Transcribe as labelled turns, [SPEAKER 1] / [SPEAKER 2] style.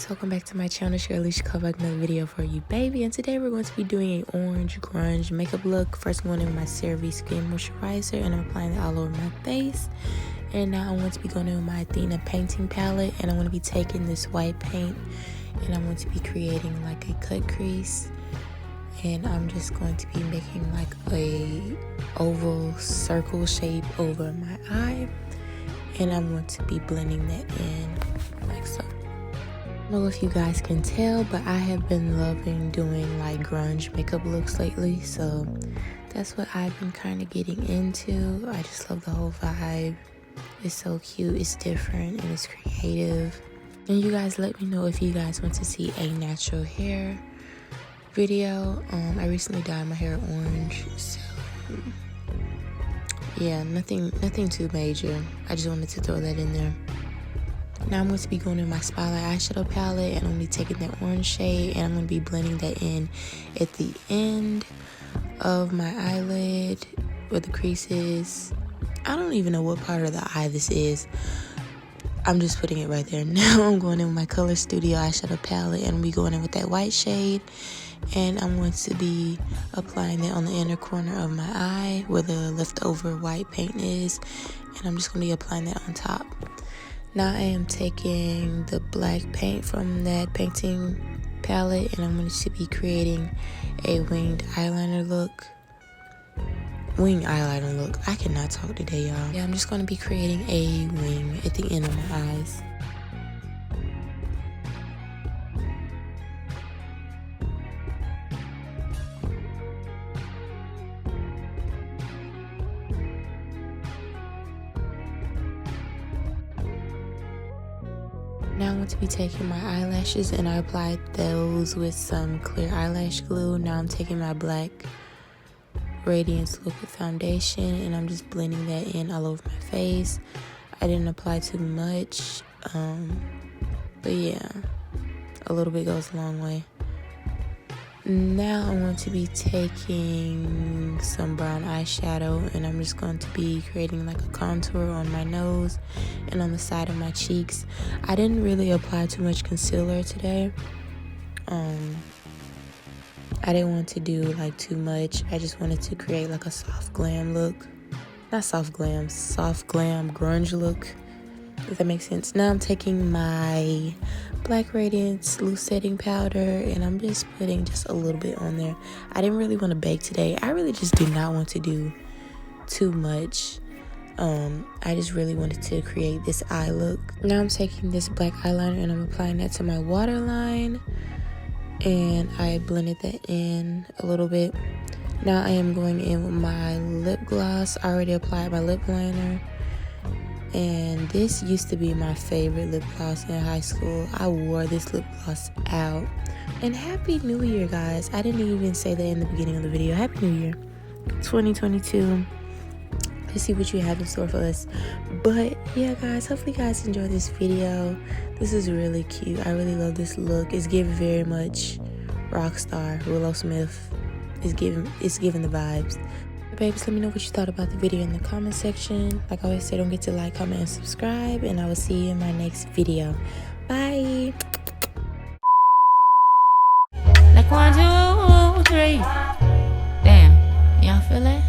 [SPEAKER 1] guys, welcome back to my channel. It's your Alysia coming back with another video for you, baby. And today we're going to be doing a orange grunge makeup look. First, I'm going in with my CeraVe Skin Moisturizer, and I'm applying it all over my face. And now I'm going to be going in with my Athena painting palette, and I'm going to be taking this white paint, and I'm going to be creating like a cut crease. And I'm just going to be making like a oval circle shape over my eye, and I'm going to be blending that in like so. I don't know if you guys can tell, but I have been loving doing like grunge makeup looks lately, so that's what I've been kind of getting into. I just love the whole vibe. It's so cute, it's different, and it's creative. And you guys let me know if you guys want to see a natural hair video. I recently dyed my hair orange, so yeah, nothing too major. I just wanted to throw that in there. Now I'm going to be going in my Spotlight eyeshadow palette, and I'm going to be taking that orange shade, and I'm going to be blending that in at the end of my eyelid where the crease is. I don't even know what part of the eye this is. I'm just putting it right there. Now I'm going in with my Color Studio eyeshadow palette, and we going in with that white shade, and I'm going to be applying that on the inner corner of my eye where the leftover white paint is, and I'm just going to be applying that on top. Now I am taking the black paint from that painting palette, and I'm going to be creating a winged eyeliner look. I cannot talk today, y'all. Yeah, I'm just going to be creating a wing at the end of my eyes. Now I'm going to be taking my eyelashes, and I applied those with some clear eyelash glue. Now I'm taking my black Radiance Liquid Foundation, and I'm just blending that in all over my face. I didn't apply too much, but yeah, a little bit goes a long way. Now I'm going to be taking some brown eyeshadow, and I'm just going to be creating like a contour on my nose and on the side of my cheeks. I didn't really apply too much concealer today. I didn't want to do like too much. I just wanted to create like a soft glam look. Not soft glam, soft glam grunge look, if that makes sense. Now I'm taking my Black Radiance Loose Setting Powder, and I'm just putting just a little bit on there. I didn't really want to bake today. I really just did not want to do too much. I just really wanted to create this eye look. Now I'm taking this black eyeliner, and I'm applying that to my waterline, and I blended that in a little bit. Now I am going in with my lip gloss. I already applied my lip liner, and this used to be my favorite lip gloss in high school. I wore this lip gloss out. And Happy New Year, guys. I didn't even say that in the beginning of the video. Happy New Year 2022. Let's see what you have in store for us. But yeah, guys, hopefully you guys enjoyed this video. This is really cute. I really love this look. It's giving very much Rockstar. Willow Smith is giving the vibes. Babies, let me know what you thought about the video in the comment section. Like I always say, don't forget to like, comment, and subscribe, and I will see you in my next video. Bye.
[SPEAKER 2] Like 1, 2, 3. Damn, y'all feel it?